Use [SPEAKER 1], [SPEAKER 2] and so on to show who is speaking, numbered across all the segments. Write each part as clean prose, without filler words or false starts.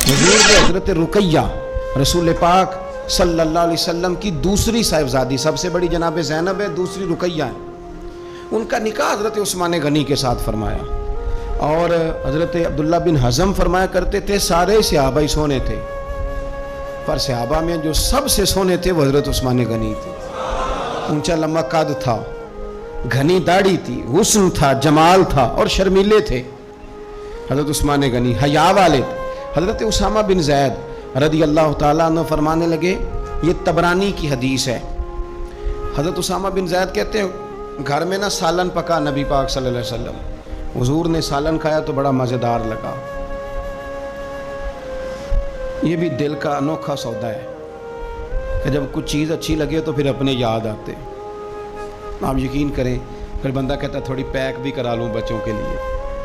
[SPEAKER 1] हुजूर ने हजरत रुकैया रसूल पाक सल्लल्लाहु अलैहि वसल्लम की दूसरी साहिबजादी, सबसे बड़ी जनाब ज़ैनब है, दूसरी रुकैया है, उनका निकाह हजरत उस्मान गनी के साथ फरमाया। और हजरत अब्दुल्ला बिन हज़म फरमाया करते थे सारे सहाबा ही सोने थे, पर सहाबा में जो सबसे सोने थे वो हजरत उस्मान गनी थे। ऊंचा लम्बा कद था, घनी दाढ़ी थी, हुस्न था, जमाल था और शर्मीले थे हजरत उस्मान गनी, हया वाले थे। हजरत उसामा बिन ज़ैद रदी अल्लाह ताला अन्हु फरमाने लगे, ये तबरानी की हदीस है, हजरत उसामा बिन ज़ैद कहते हैं घर में ना सालन पका नबी पाक सल्लल्लाहु अलैहि वसल्लम, हुजूर ने सालन खाया तो बड़ा मज़ेदार लगा। ये भी दिल का अनोखा सौदा है कि जब कुछ चीज़ अच्छी लगे तो फिर अपने याद आते। आप यकीन करें, फिर बंदा कहता थोड़ी पैक भी करा लूँ बच्चों के लिए,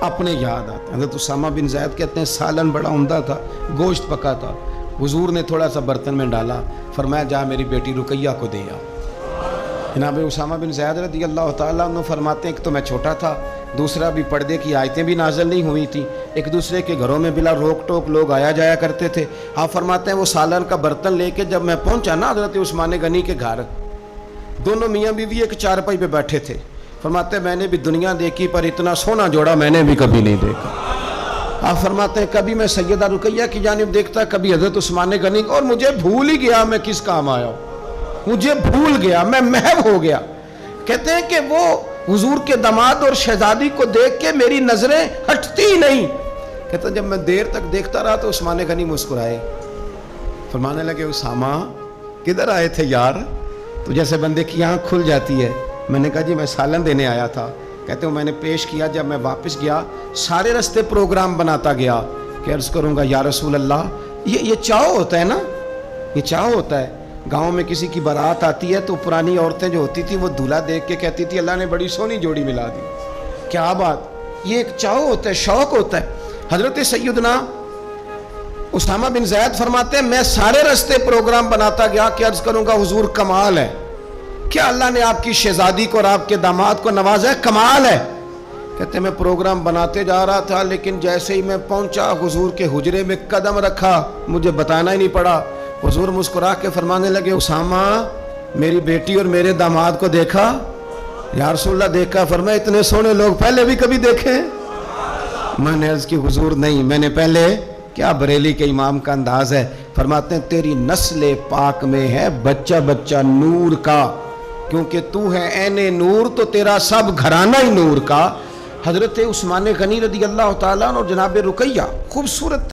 [SPEAKER 1] अपने याद आते। हज़रत उसामा बिन ज़ैद कहते हैं सालन बड़ा उम्दा था, गोश्त पका था, हुजूर ने थोड़ा सा बर्तन में डाला, फरमाया जा मेरी बेटी रुकैया को दे आ। जनाब उसामा बिन ज़ैद रज़ी अल्लाह ताला अन्हु फरमाते हैं कि तो मैं छोटा था, दूसरा भी पर्दे की आयतें भी नाज़िल नहीं हुई थी, एक दूसरे के घरों में बिला रोक टोक लोग आया जाया करते थे। आप फरमाते हैं वो सालन का बर्तन लेके जब मैं पहुंचा ना हज़रत उस्मान गनी के घर, दोनों मियाँ बीवी एक चारपाई पे बैठे थे। फरमाते हैं मैंने भी दुनिया देखी पर इतना सोना जोड़ा मैंने भी कभी नहीं देखा। आप फरमाते हैं कभी मैं सैयदा रुकैया की जानिब देखता, कभी हज़रत उस्मान गनी, और मुझे भूल ही गया मैं किस काम आया हूँ, मुझे भूल गया, मैं महव हो गया। कहते हैं कि वो हुजूर के दामाद और शहजादी को देख के मेरी नजरें हटती ही नहीं। कहते हैं जब मैं देर तक देखता रहा तो उस्मान गनी मुस्कुराए, फरमाने लगे उसामा किधर आए थे यार? तो जैसे बंदे की आँख खुल जाती है। मैंने कहा जी मैं सालन देने आया था। कहते हो मैंने पेश किया, जब मैं वापस गया सारे रास्ते प्रोग्राम बनाता गया कि अर्ज़ करूँगा या रसूल अल्लाह, ये चाव होता है ना, ये चाव होता है। गांव में किसी की बारात आती है तो पुरानी औरतें जो होती थी वो दूल्हा देख के कहती थी अल्लाह ने बड़ी सोनी जोड़ी मिला दी, क्या बात। ये एक चाव होता है, शौक होता है। हजरत सैयदना उसामा बिन ज़ैद फरमाते हैं मैं सारे रास्ते प्रोग्राम बनाता गया कि अर्ज़ करूँगा हुजूर कमाल है, क्या अल्लाह ने आपकी शहजादी को और आपके दामाद को नवाजा है, कमाल है। कहते मैं प्रोग्राम बनाते जा रहा था, लेकिन जैसे ही मैं पहुंचा हुजूर के हुजरे में कदम रखा, मुझे बताना ही नहीं पड़ा, हुजूर मुस्कुरा के फरमाने लगे उसामा मेरी बेटी और मेरे दामाद को देखा? या रसूलल्लाह देखा। फरमाया इतने सोने लोग पहले भी कभी देखे? मैंने अर्ज़ की हुजूर नहीं, मैंने पहले। क्या बरेली के इमाम का अंदाज है। फरमाते हैं तेरी नस्ल पाक में है बच्चा बच्चा नूर का, क्योंकि तू है ऐने नूर तो तेरा सब घराना ही नूर का। हजरत उस्मान गनी रज़ी अल्लाह ताला और जनाब रुकैया खूबसूरत